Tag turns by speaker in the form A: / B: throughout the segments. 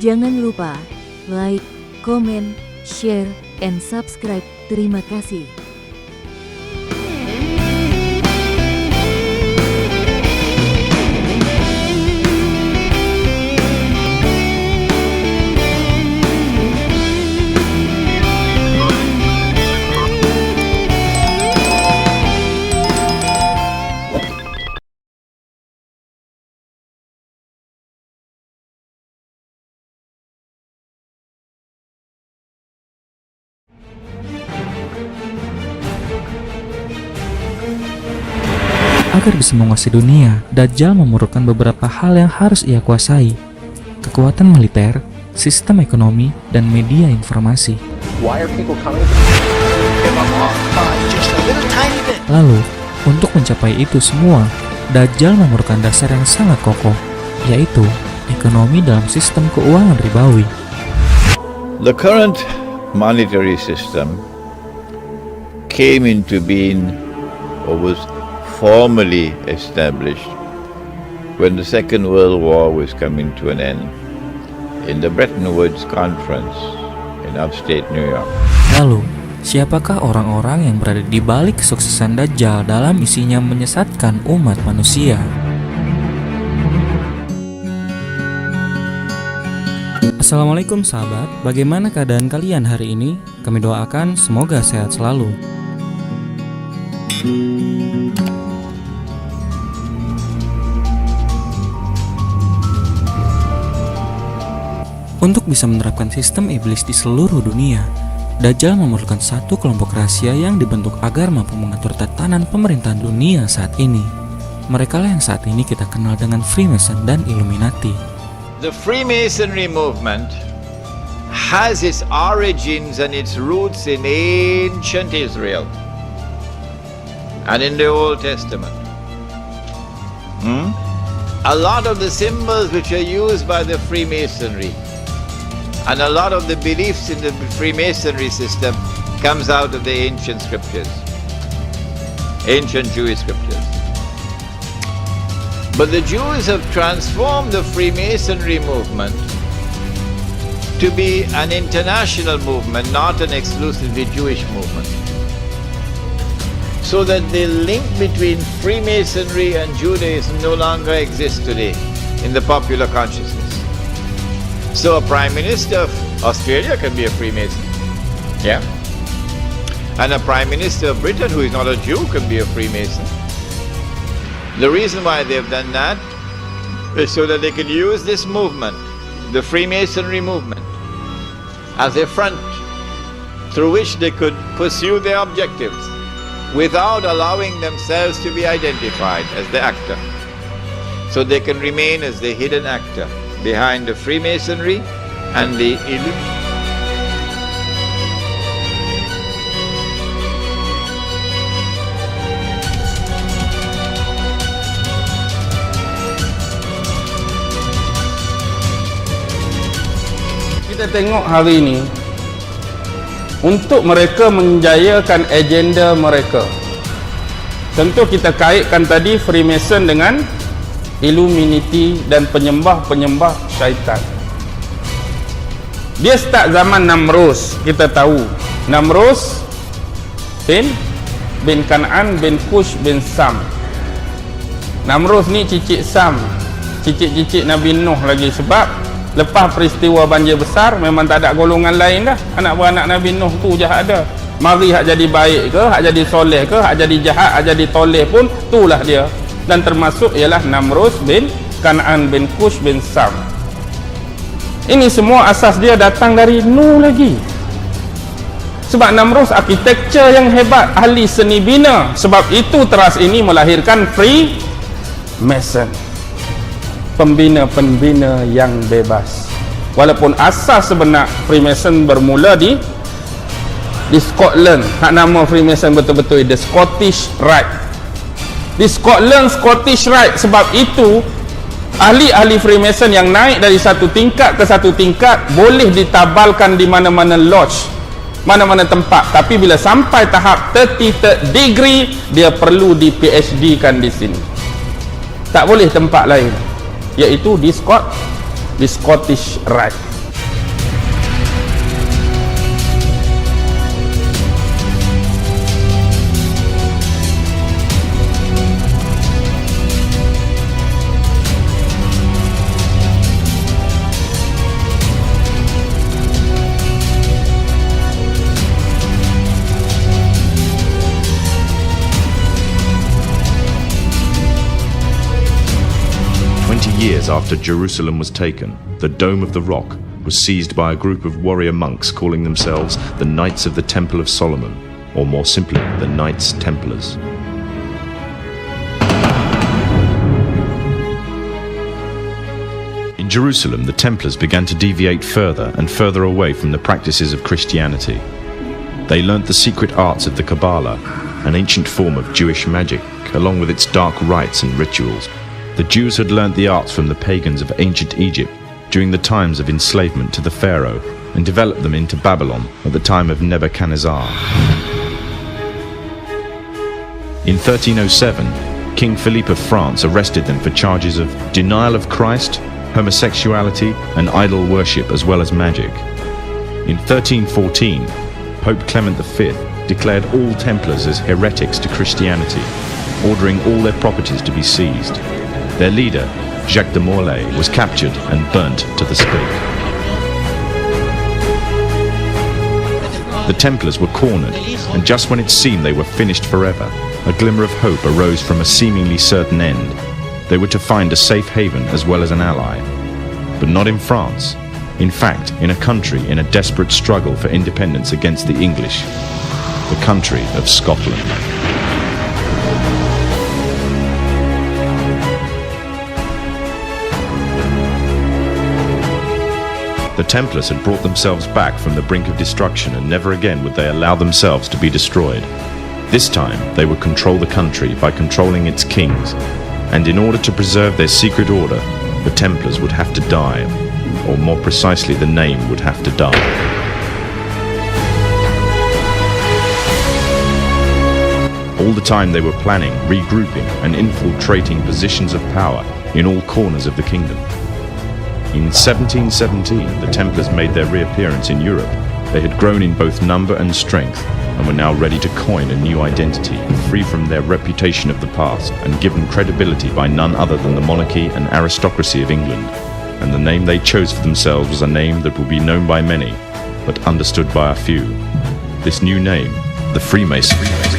A: Jangan lupa like, comment, share, and subscribe. Terima kasih.
B: Agar bisa menguasai dunia, Dajjal memerlukan beberapa hal yang harus ia kuasai: kekuatan militer, sistem ekonomi, dan media informasi. Lalu, untuk mencapai itu semua, Dajjal memerlukan dasar yang sangat kokoh, yaitu ekonomi dalam sistem keuangan ribawi.
C: The current monetary system came into being, or was formally established, when the Second World War was coming to an end in the Bretton Woods Conference in upstate New York.
B: Lalu, siapakah orang-orang yang berada di balik kesuksesan Dajjal dalam isinya menyesatkan umat manusia? Assalamualaikum sahabat, bagaimana keadaan kalian hari ini? Kami doakan semoga sehat selalu. Untuk bisa menerapkan sistem iblis di seluruh dunia, Dajjal memerlukan satu kelompok rahasia yang dibentuk agar mampu mengatur tatanan pemerintahan dunia saat ini. Mereka lah yang saat ini kita kenal dengan Freemason dan Illuminati.
C: The Freemasonry movement has its origins and its roots in ancient Israel and in the Old Testament. A lot of the symbols which are used by the Freemasonry and a lot of the beliefs in the Freemasonry system comes out of the ancient scriptures, ancient Jewish scriptures. But the Jews have transformed the Freemasonry movement to be an international movement, not an exclusively Jewish movement. So that the link between Freemasonry and Judaism no longer exists today in the popular consciousness. So a Prime Minister of Australia can be a Freemason, yeah? And a Prime Minister of Britain who is not a Jew can be a Freemason. The reason why they've done that is so that they can use this movement, the Freemasonry movement, as a front through which they could pursue their objectives without allowing themselves to be identified as the actor. So they can remain as the hidden actor behind the Freemasonry and the
D: Kita tengok hari ini, untuk mereka menjayakan agenda mereka, tentu kita kaitkan tadi Freemason dengan Illuminati dan penyembah-penyembah syaitan. Dia start zaman Namrus. Kita tahu Namrus bin Kan'an bin Kush bin Sam. Namrus ni cicit Sam, cicit-cicit Nabi Nuh lagi. Sebab lepas peristiwa banjir besar, memang tak ada golongan lain dah. Anak beranak Nabi Nuh tu je ada. Mari hak jadi baik ke, hak jadi soleh ke, hak jadi jahat, hak jadi toleh pun, itulah dia. Dan termasuk ialah Namrus bin Kan'an bin Kush bin Sam. Ini semua asas dia datang dari Nuh lagi. Sebab Namrus arkitektur yang hebat, ahli seni bina. Sebab itu teras ini melahirkan Freemason, pembina-pembina yang bebas. Walaupun asas sebenar Freemason bermula di Scotland. Hak nama Freemason betul-betul the Scottish Rite. Di Scotland, Scottish Rite. Sebab itu ahli-ahli Freemason yang naik dari satu tingkat ke satu tingkat boleh ditabalkan di mana-mana lodge, mana-mana tempat. Tapi bila sampai tahap 33rd degree, dia perlu di PhD kan di sini. Tak boleh tempat lain, iaitu di Scottish Rite.
E: 20 years after Jerusalem was taken, the Dome of the Rock was seized by a group of warrior monks calling themselves the Knights of the Temple of Solomon, or more simply, the Knights Templars. In Jerusalem, the Templars began to deviate further and further away from the practices of Christianity. They learnt the secret arts of the Kabbalah, an ancient form of Jewish magic, along with its dark rites and rituals. The Jews had learnt the arts from the pagans of ancient Egypt during the times of enslavement to the Pharaoh, and developed them into Babylon at the time of Nebuchadnezzar. In 1307, King Philippe of France arrested them for charges of denial of Christ, homosexuality, and idol worship, as well as magic. In 1314, Pope Clement V declared all Templars as heretics to Christianity, ordering all their properties to be seized. Their leader, Jacques de Molay, was captured and burnt to the stake. The Templars were cornered, and just when it seemed they were finished forever, a glimmer of hope arose from a seemingly certain end. They were to find a safe haven as well as an ally. But not in France. In fact, in a country in a desperate struggle for independence against the English. The country of Scotland. The Templars had brought themselves back from the brink of destruction, and never again would they allow themselves to be destroyed. This time, they would control the country by controlling its kings, and in order to preserve their secret order, the Templars would have to die, or more precisely, the name would have to die. All the time they were planning, regrouping, and infiltrating positions of power in all corners of the kingdom. In 1717, the Templars made their reappearance in Europe. They had grown in both number and strength, and were now ready to coin a new identity, free from their reputation of the past, and given credibility by none other than the monarchy and aristocracy of England. And the name they chose for themselves was a name that would be known by many, but understood by a few. This new name, the Freemasons.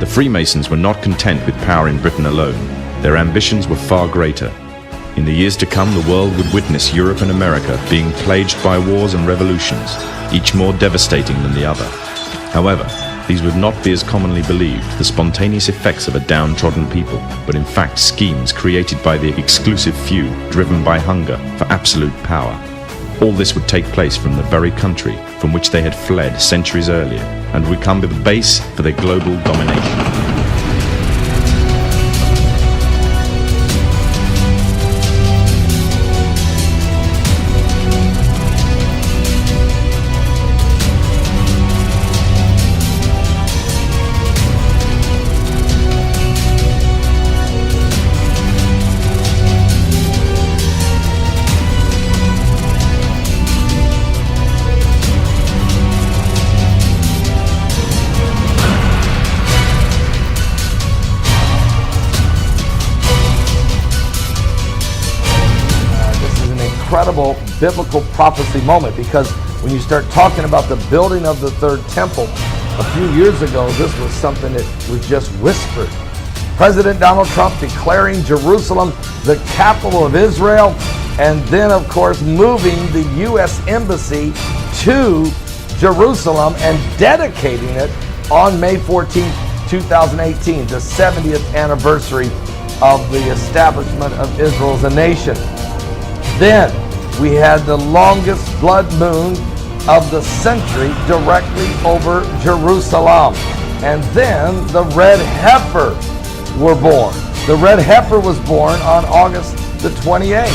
E: The Freemasons were not content with power in Britain alone. Their ambitions were far greater. In the years to come, the world would witness Europe and America being plagued by wars and revolutions, each more devastating than the other. However, these would not be as commonly believed, the spontaneous effects of a downtrodden people, but in fact schemes created by the exclusive few, driven by hunger for absolute power. All this would take place from the very country from which they had fled centuries earlier, and would come with a base for their global domination.
F: Incredible biblical prophecy moment, because when you start talking about the building of the third temple, a few years ago, this was something that was just whispered. President Donald Trump declaring Jerusalem the capital of Israel, and then of course moving the U.S. Embassy to Jerusalem and dedicating it on May 14, 2018, the 70th anniversary of the establishment of Israel as a nation. Then we had the longest blood moon of the century directly over Jerusalem. And then the red heifer were born. The red heifer was born on August the 28th.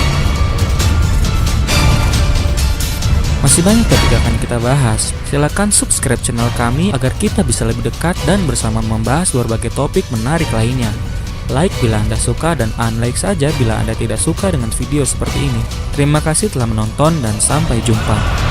B: Masih banyak topik yang akan kita bahas. Silakan subscribe channel kami agar kita bisa lebih dekat dan bersama membahas berbagai topik menarik lainnya. Like bila Anda suka dan unlike saja bila Anda tidak suka dengan video seperti ini. Terima kasih telah menonton dan sampai jumpa.